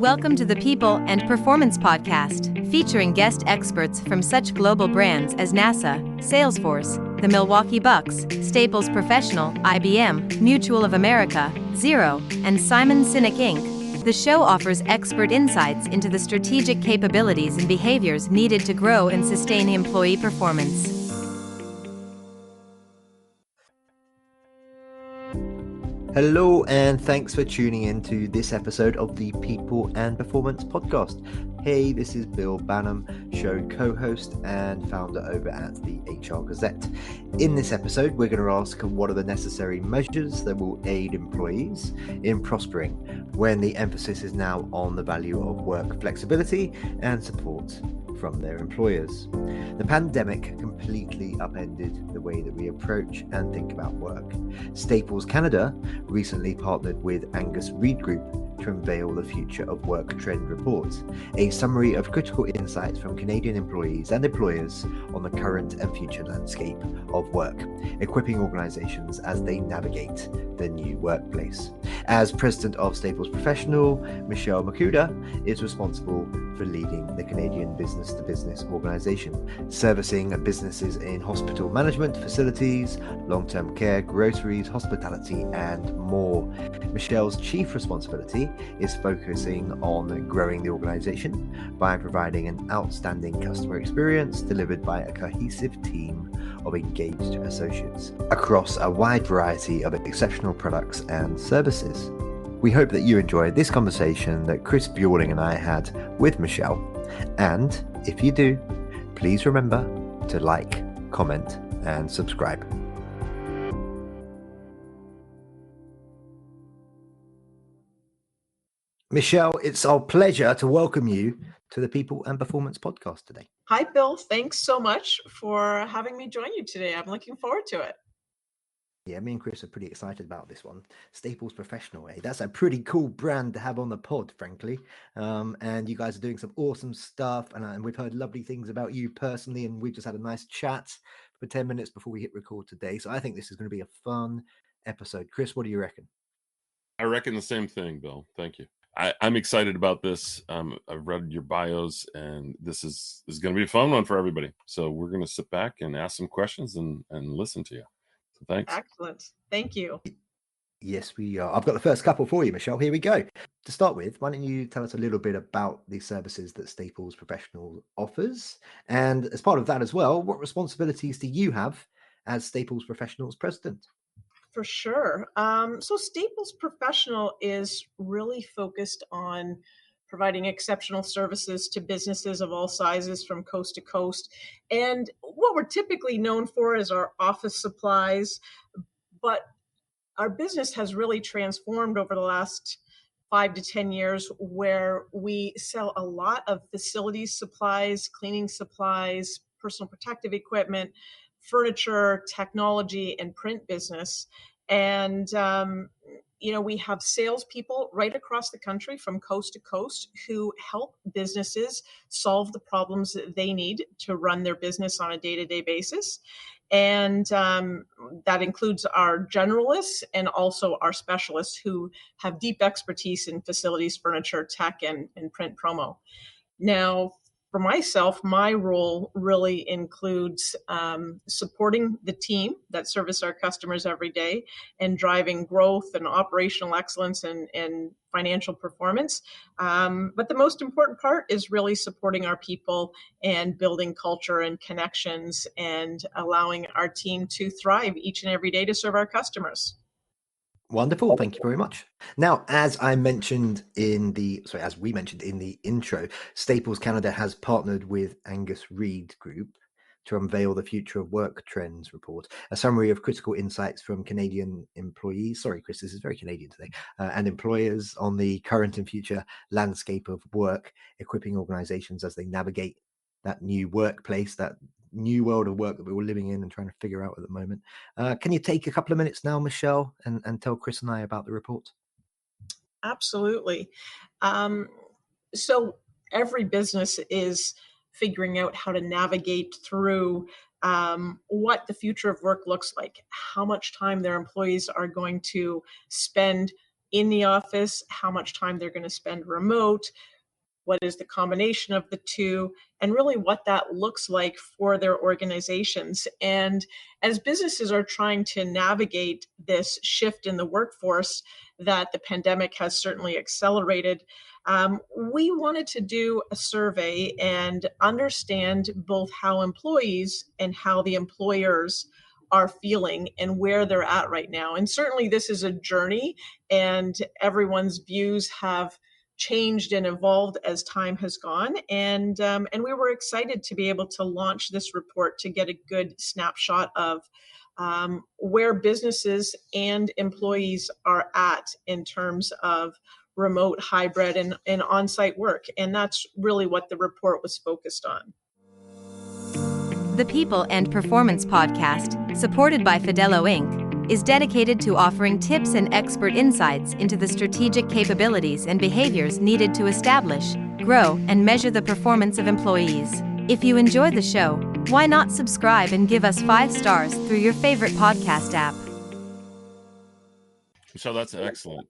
Welcome to the People and Performance Podcast, featuring guest experts from such global brands as NASA, Salesforce, the Milwaukee Bucks, Staples Professional, IBM, Mutual of America, Xero, and Simon Sinek Inc. The show offers expert insights into the strategic capabilities and behaviors needed to grow and sustain employee performance. Hello, and thanks for tuning in to this episode of the People and Performance Podcast. Hey, this is Bill Banham, show co-host and founder over at the HR Gazette. In this episode, we're going to ask what are the necessary measures that will aid employees in prospering when the emphasis is now on the value of work flexibility and support from their employers. The pandemic completely upended the way that we approach and think about work. Staples Canada recently partnered with Angus Reid Group to unveil the Future of Work Trend Report, a summary of critical insights from Canadian employees and employers on the current and future landscape of work, equipping organizations as they navigate the new workplace. As president of Staples Professional, Michelle Micuda is responsible for leading the Canadian business-to-business organization, servicing businesses in hospital management, facilities, long-term care, groceries, hospitality, and more. Michelle's chief responsibility is focusing on growing the organization by providing an outstanding customer experience delivered by a cohesive team of engaged associates across a wide variety of exceptional products and services. We hope that you enjoyed this conversation that Chris Bjorling and I had with Michelle. And if you do, please remember to like, comment, and subscribe. Michelle, it's our pleasure to welcome you to the People and Performance Podcast today. Hi, Bill. Thanks so much for having me join you today. I'm looking forward to it. Yeah, me and Chris are pretty excited about this one. Staples Professional, that's a pretty cool brand to have on the pod, frankly. And you guys are doing some awesome stuff. And we've heard lovely things about you personally. And we've just had a nice chat for 10 minutes before we hit record today. So I think this is going to be a fun episode. Chris, what do you reckon? I reckon the same thing, Bill. Thank you. I'm excited about this. I've read your bios, and this is going to be a fun one for everybody. So we're going to sit back and ask some questions and listen to you. So thanks. Excellent. Thank you. Yes, we are. I've got the first couple for you, Michelle. Here we go. To start with, why don't you tell us a little bit about the services that Staples Professional offers? And as part of that as well, what responsibilities do you have as Staples Professional's president? For sure. So Staples Professional is really focused on providing exceptional services to businesses of all sizes from coast to coast. And what we're typically known for is our office supplies, but our business has really transformed over the last 5 to 10 years, where we sell a lot of facilities supplies, cleaning supplies, personal protective equipment, furniture, technology, and print business. And, we have salespeople right across the country from coast to coast who help businesses solve the problems that they need to run their business on a day-to-day basis. And that includes our generalists and also our specialists who have deep expertise in facilities, furniture, tech, and print promo. Now, for myself, my role really includes supporting the team that service our customers every day and driving growth and operational excellence and financial performance. But the most important part is really supporting our people and building culture and connections and allowing our team to thrive each and every day to serve our customers. Wonderful. Thank you very much. Now, as we mentioned in the intro, Staples Canada has partnered with Angus Reid Group to unveil the Future of Work Trends Report, a summary of critical insights from Canadian employees. Sorry, Chris, this is very Canadian today, and employers on the current and future landscape of work, equipping organizations as they navigate that new workplace, that new world of work that we're all living in and trying to figure out at the moment. Can you take a couple of minutes now, Michelle, and tell Chris and I about the report? Absolutely. So every business is figuring out how to navigate through what the future of work looks like, how much time their employees are going to spend in the office, how much time they're going to spend remote, what is the combination of the two, and really what that looks like for their organizations. And as businesses are trying to navigate this shift in the workforce that the pandemic has certainly accelerated, we wanted to do a survey and understand both how employees and how the employers are feeling and where they're at right now. And certainly this is a journey, and everyone's views have changed and evolved as time has gone. And we were excited to be able to launch this report to get a good snapshot of where businesses and employees are at in terms of remote, hybrid, and on-site work. And that's really what the report was focused on. The People and Performance Podcast, supported by Fidello Inc., is dedicated to offering tips and expert insights into the strategic capabilities and behaviors needed to establish, grow, and measure the performance of employees. If you enjoy the show, why not subscribe and give us 5 stars through your favorite podcast app? So that's excellent.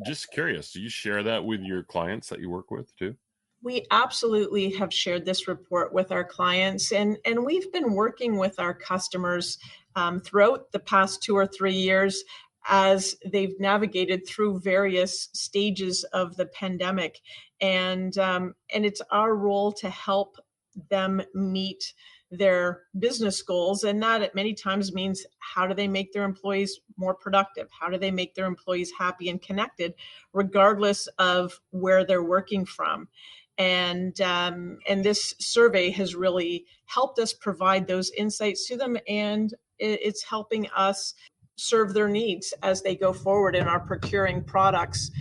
Just curious, do you share that with your clients that you work with too? We absolutely have shared this report with our clients, and we've been working with our customers throughout the past 2 or 3 years as they've navigated through various stages of the pandemic. And it's our role to help them meet their business goals. And that at many times means, how do they make their employees more productive? How do they make their employees happy and connected, regardless of where they're working from? And this survey has really helped us provide those insights to them, and it's helping us serve their needs as they go forward in our procuring products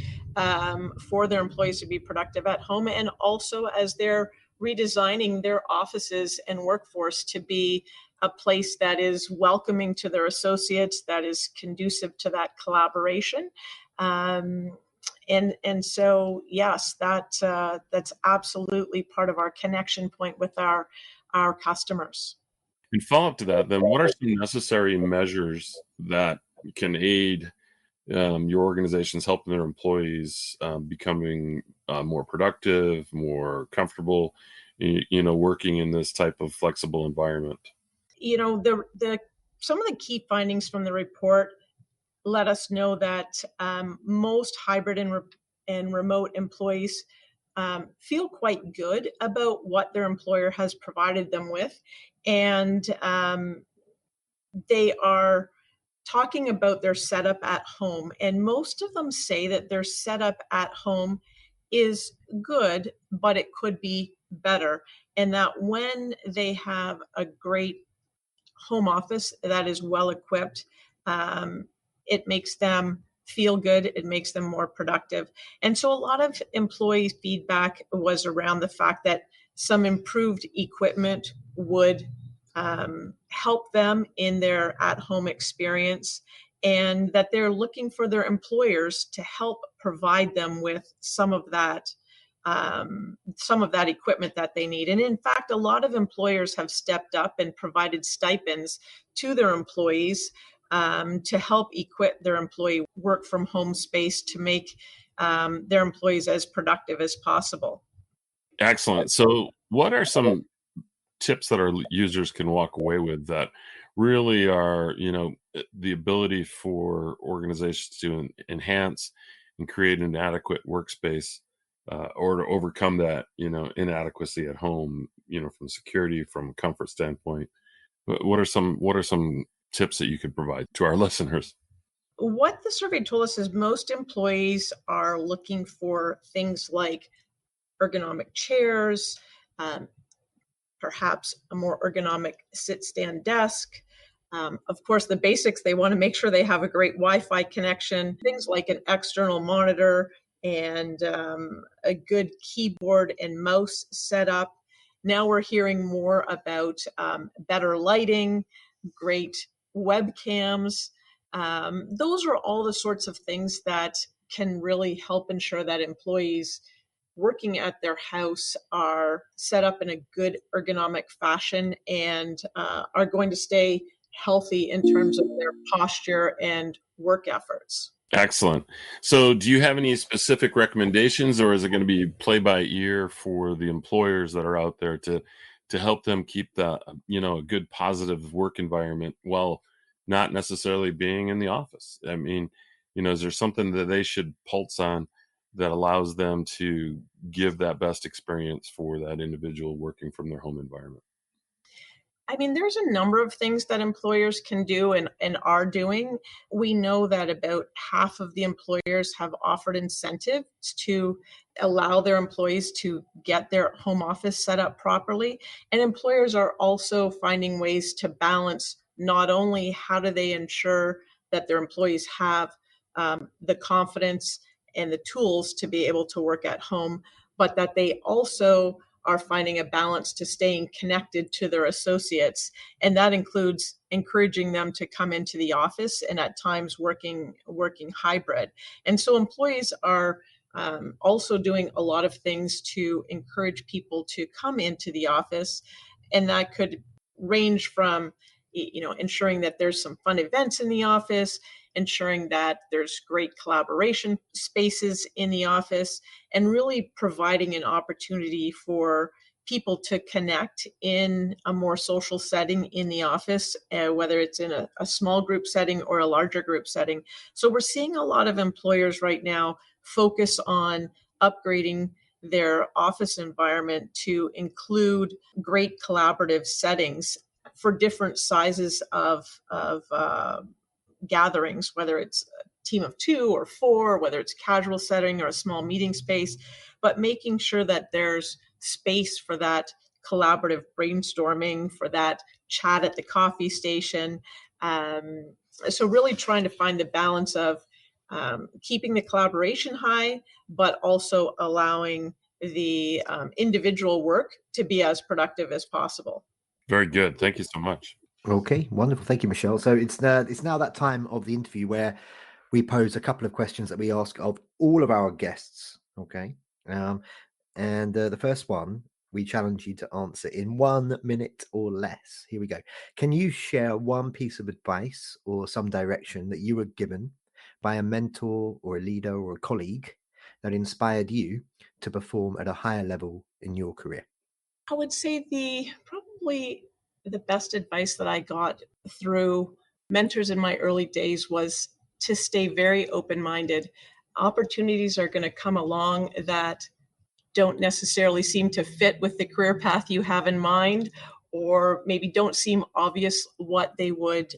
for their employees to be productive at home, and also as they're redesigning their offices and workforce to be a place that is welcoming to their associates, that is conducive to that collaboration. And so, yes, that's absolutely part of our connection point with our customers. And follow up to that, then what are some necessary measures that can aid your organizations helping their employees becoming more productive, more comfortable, working in this type of flexible environment? The some of the key findings from the report let us know that most hybrid and remote employees feel quite good about what their employer has provided them with. And they are talking about their setup at home. And most of them say that their setup at home is good, but it could be better. And that when they have a great home office that is well equipped, it makes them feel good, it makes them more productive. And so a lot of employee feedback was around the fact that some improved equipment would help them in their at-home experience, and that they're looking for their employers to help provide them with some of that equipment that they need. And in fact, a lot of employers have stepped up and provided stipends to their employees to help equip their employee work from home space to make their employees as productive as possible. Excellent. So what are some tips that our users can walk away with that really are, the ability for organizations to enhance and create an adequate workspace or to overcome that, inadequacy at home, from security, from a comfort standpoint? What are some tips that you could provide to our listeners? What the survey told us is most employees are looking for things like ergonomic chairs, perhaps a more ergonomic sit-stand desk. Of course, the basics, they want to make sure they have a great Wi-Fi connection, things like an external monitor and a good keyboard and mouse setup. Now we're hearing more about better lighting, great webcams. Those are all the sorts of things that can really help ensure that employees working at their house are set up in a good ergonomic fashion and are going to stay healthy in terms of their posture and work efforts. Excellent. So do you have any specific recommendations, or is it going to be play by ear for the employers that are out there to help them keep the, a good positive work environment while not necessarily being in the office? I mean, is there something that they should pulse on that allows them to give that best experience for that individual working from their home environment? I mean, there's a number of things that employers can do and are doing. We know that about half of the employers have offered incentives to allow their employees to get their home office set up properly. And employers are also finding ways to balance not only how do they ensure that their employees have the confidence and the tools to be able to work at home, but that they also are finding a balance to staying connected to their associates. And that includes encouraging them to come into the office and at times working hybrid. And so employees are also doing a lot of things to encourage people to come into the office. And that could range from ensuring that there's some fun events in the office, ensuring that there's great collaboration spaces in the office, and really providing an opportunity for people to connect in a more social setting in the office, whether it's in a small group setting or a larger group setting. So we're seeing a lot of employers right now focus on upgrading their office environment to include great collaborative settings for different sizes of gatherings, whether it's a team of 2 or 4, whether it's casual setting or a small meeting space, but making sure that there's space for that collaborative brainstorming, for that chat at the coffee station. So really trying to find the balance of keeping the collaboration high, but also allowing the individual work to be as productive as possible. Very good. Thank you so much. Okay, wonderful. Thank you, Michelle. So it's now that time of the interview where we pose a couple of questions that we ask of all of our guests. Okay, and the first one we challenge you to answer in 1 minute or less. Here we go. Can you share one piece of advice or some direction that you were given by a mentor or a leader or a colleague that inspired you to perform at a higher level in your career? I would say probably the best advice that I got through mentors in my early days was to stay very open-minded. Opportunities are going to come along that don't necessarily seem to fit with the career path you have in mind, or maybe don't seem obvious what they would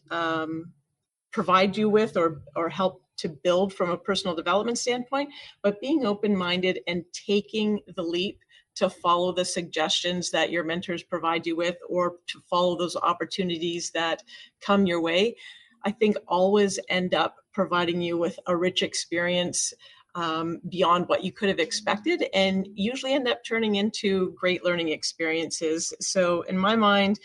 provide you with or help to build from a personal development standpoint. But being open-minded and taking the leap to follow the suggestions that your mentors provide you with, or to follow those opportunities that come your way, I think always end up providing you with a rich experience beyond what you could have expected, and usually end up turning into great learning experiences. So in my mind,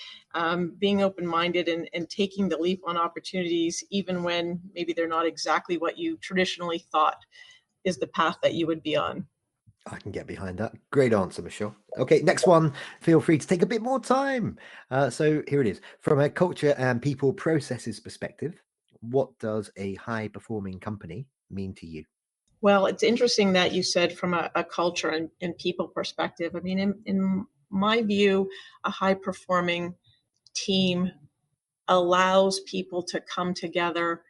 being open-minded and taking the leap on opportunities, even when maybe they're not exactly what you traditionally thought is the path that you would be on. I can get behind that. Great answer, Michelle. Okay, next one. Feel free to take a bit more time. So here it is. From a culture and people processes perspective, what does a high-performing company mean to you? Well, it's interesting that you said from a culture and people perspective. I mean, in my view, a high-performing team allows people to come together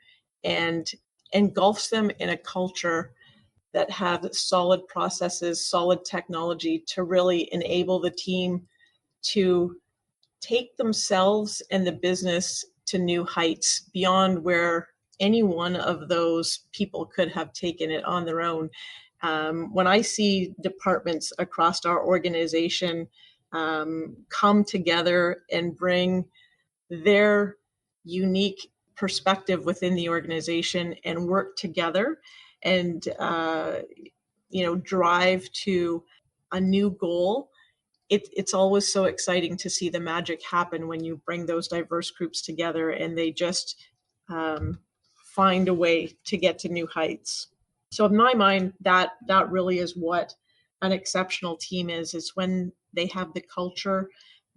and engulfs them in a culture that have solid processes, solid technology to really enable the team to take themselves and the business to new heights beyond where any one of those people could have taken it on their own. When I see departments across our organization come together and bring their unique perspective within the organization and work together and drive to a new goal, it's always so exciting to see the magic happen when you bring those diverse groups together and they just find a way to get to new heights. So in my mind, that really is what an exceptional team is when they have the culture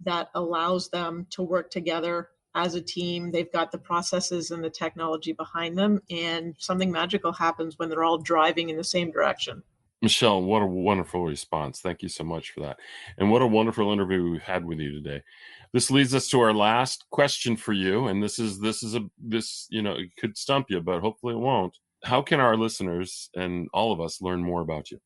that allows them to work together as a team. They've got the processes and the technology behind them, and something magical happens when they're all driving in the same direction. Michelle, what a wonderful response. Thank you so much for that. And what a wonderful interview we've had with you today. This leads us to our last question for you. And this, it could stump you, but hopefully it won't. How can our listeners and all of us learn more about you?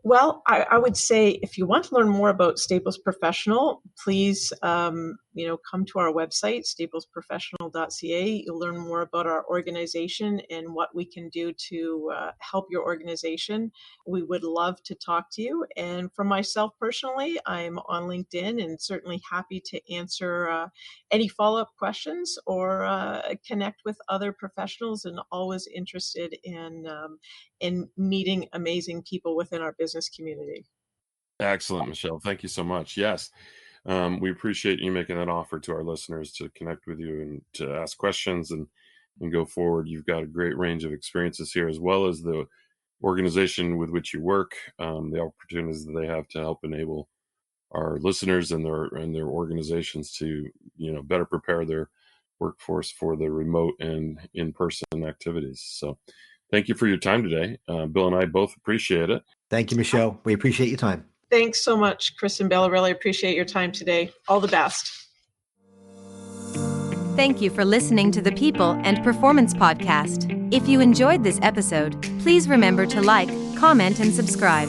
Well, I would say if you want to learn more about Staples Professional, please, come to our website, staplesprofessional.ca. You'll learn more about our organization and what we can do to help your organization. We would love to talk to you. And for myself personally, I'm on LinkedIn and certainly happy to answer any follow-up questions or connect with other professionals, and always interested in meeting amazing people within our business community. Excellent, Michelle. Thank you so much. Yes. We appreciate you making that offer to our listeners to connect with you and to ask questions and go forward. You've got a great range of experiences here, as well as the organization with which you work, the opportunities that they have to help enable our listeners and their organizations to, better prepare their workforce for the remote and in-person activities. So thank you for your time today. Bill and I both appreciate it. Thank you, Michelle. We appreciate your time. Thanks so much, Chris and Bill. I really appreciate your time today. All the best. Thank you for listening to the People and Performance Podcast. If you enjoyed this episode, please remember to like, comment, and subscribe.